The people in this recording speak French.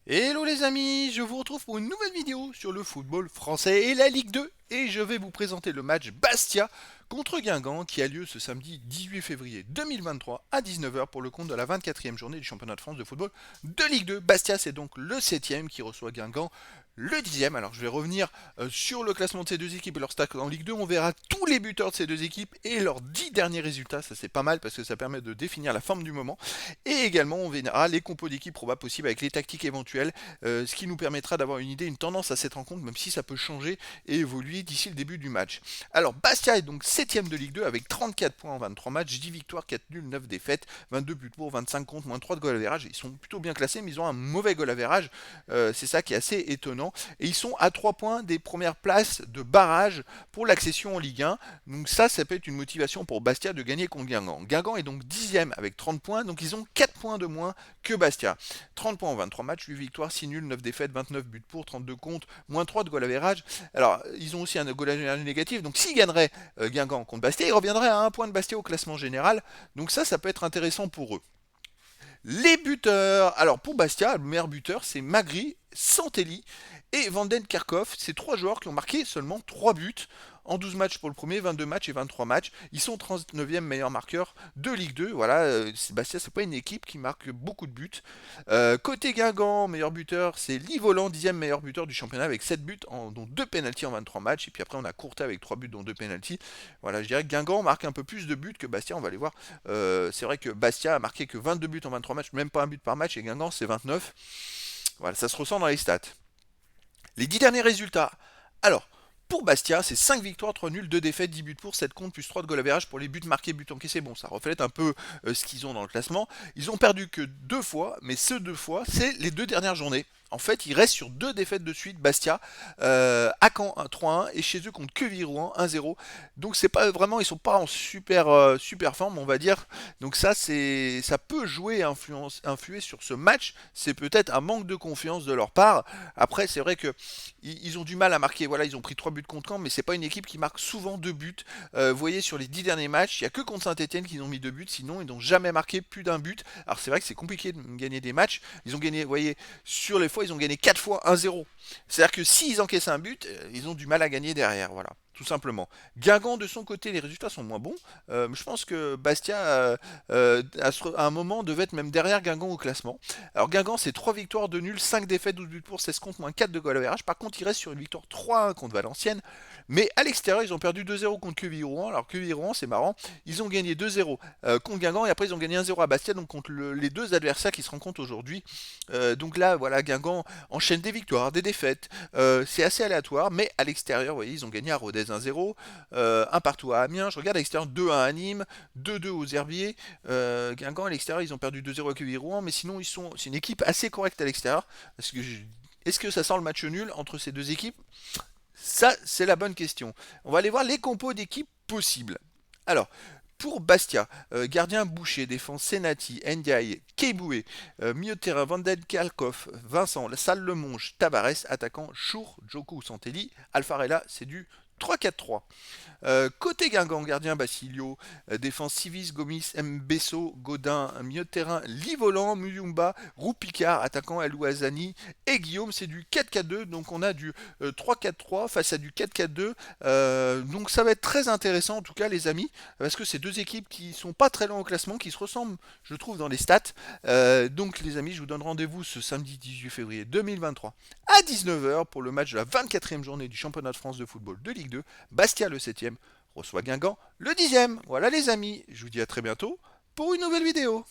Hello les amis, je vous retrouve pour une nouvelle vidéo sur le football français et la Ligue 2 et je vais vous présenter le match Bastia contre Guingamp qui a lieu ce samedi 18 février 2023 à 19h pour le compte de la 24e journée du championnat de France de football de Ligue 2. Bastia c'est donc le 7e qui reçoit Guingamp le 10e. Alors je vais revenir sur le classement de ces deux équipes et leur stats en Ligue 2. On verra tous les buteurs de ces deux équipes et leurs 10 derniers résultats. Ça c'est pas mal parce que ça permet de définir la forme du moment. Et également on verra les compos d'équipes probables possibles avec les tactiques éventuelles, ce qui nous permettra d'avoir une idée, une tendance à cette rencontre, même si ça peut changer et évoluer d'ici le début du match. Alors Bastia est donc 7ème de Ligue 2 avec 34 points en 23 matchs, 10 victoires, 4 nuls, 9 défaites, 22 buts pour, 25 contre, moins 3 de goal average. Ils sont plutôt bien classés mais ils ont un mauvais goal average, c'est ça qui est assez étonnant. Et ils sont à 3 points des premières places de barrage pour l'accession en Ligue 1. Donc ça peut être une motivation pour Bastia de gagner contre Guingamp. Guingamp est donc 10ème avec 30 points, donc ils ont 4 points de moins que Bastia. 30 points en 23 matchs, 8 victoires, 6 nuls, 9 défaites, 29 buts pour, 32 contre, moins 3 de goal average. Alors, ils ont aussi un goal average négatif, donc s'ils gagneraient Guingamp contre Bastia, ils reviendraient à un point de Bastia au classement général. Donc ça peut être intéressant pour eux. Les buteurs. Alors pour Bastia, le meilleur buteur, c'est Magri, Santelli et Vanden Kerkhoff. C'est trois joueurs qui ont marqué seulement 3 buts en 12 matchs pour le premier, 22 matchs et 23 matchs. Ils sont 39e meilleur marqueur de Ligue 2. Voilà, Bastia, c'est pas une équipe qui marque beaucoup de buts. Côté Guingamp, meilleur buteur, c'est Lee Voland, 10e meilleur buteur du championnat avec 7 buts, dont 2 pénaltys en 23 matchs. Et puis après, on a Courtet avec 3 buts, dont 2 pénaltys. Voilà, je dirais que Guingamp marque un peu plus de buts que Bastia, on va aller voir. C'est vrai que Bastia a marqué que 22 buts en 23 matchs, même pas un but par match, et Guingamp, c'est 29. Voilà, ça se ressent dans les stats. Les 10 derniers résultats. Alors, pour Bastia, c'est 5 victoires, 3 nuls, 2 défaites, 10 buts pour, 7 contre, plus 3 de goal average pour les buts marqués, buts encaissés. Bon, ça reflète un peu ce qu'ils ont dans le classement. Ils ont perdu que 2 fois, mais ce 2 fois, c'est les 2 dernières journées. En fait, ils restent sur 2 défaites de suite, Bastia, à Caen 3-1 et chez eux contre Quevilly-Rouen 1-0. Donc c'est pas vraiment, ils sont pas en super forme, on va dire. Donc ça peut jouer, influer sur ce match. C'est peut-être un manque de confiance de leur part. Après, c'est vrai que ils ont du mal à marquer. Voilà, ils ont pris 3 buts contre Caen, mais c'est pas une équipe qui marque souvent 2 buts. Vous voyez, sur les 10 derniers matchs, il n'y a que contre Saint-Etienne qu'ils ont mis 2 buts, sinon ils n'ont jamais marqué plus d'un but. Alors c'est vrai que c'est compliqué de gagner des matchs. Ils ont gagné, vous voyez, sur les fois, ils ont gagné 4 fois 1-0. C'est-à-dire que s'ils encaissent un but, ils ont du mal à gagner derrière. Voilà, tout simplement. Guingamp, de son côté, les résultats sont moins bons. Je pense que Bastia, à un moment, devait être même derrière Guingamp au classement. Alors Guingamp, c'est 3 victoires, 2 nuls, 5 défaites, 12 buts pour, 16 contre, moins 4 de goal average. Par contre, ils restent sur une victoire 3-1 contre Valenciennes. Mais à l'extérieur, ils ont perdu 2-0 contre Quevilly-Rouen. Alors Quevilly-Rouen, c'est marrant, ils ont gagné 2-0 contre Guingamp et après ils ont gagné 1-0 à Bastia, donc contre les deux adversaires qui se rencontrent aujourd'hui. Donc là, voilà, Guingamp enchaîne des victoires, des défaites. C'est assez aléatoire, mais à l'extérieur, vous voyez, ils ont gagné à Rodez 1-0, un partout à Amiens. Je regarde à l'extérieur 2-1 à Nîmes, 2-2 aux Herbiers. Guingamp à l'extérieur, ils ont perdu 2-0 à Quevilly-Rouen, mais sinon c'est une équipe assez correcte à l'extérieur. Est-ce que ça sent le match nul entre ces deux équipes? Ça, c'est la bonne question. On va aller voir les compos d'équipes possibles. Alors, pour Bastia, gardien Boucher, défense Senati, Ndiaye, Keiboué, milieu de terrain Vandel Kalkov, Vincent, Salle Lemonge, Tavares, attaquant Chour, Joku, Santelli, Alfarella, c'est du 3-4-3. Côté Guingamp, gardien Basilio, défense Civis, Gomis, Mbesso, Godin, milieu de terrain Livolan, Muyumba, Roupicard, attaquant Alouazani et Guillaume, c'est du 4-4-2, donc on a du 3-4-3 face à du 4-4-2, donc ça va être très intéressant en tout cas les amis, parce que c'est deux équipes qui sont pas très loin au classement, qui se ressemblent je trouve dans les stats. Donc les amis, je vous donne rendez-vous ce samedi 18 février 2023 à 19h pour le match de la 24e journée du championnat de France de football de Ligue 2. Bastia le 7e reçoit Guingamp le 10e. Voilà les amis, je vous dis à très bientôt pour une nouvelle vidéo.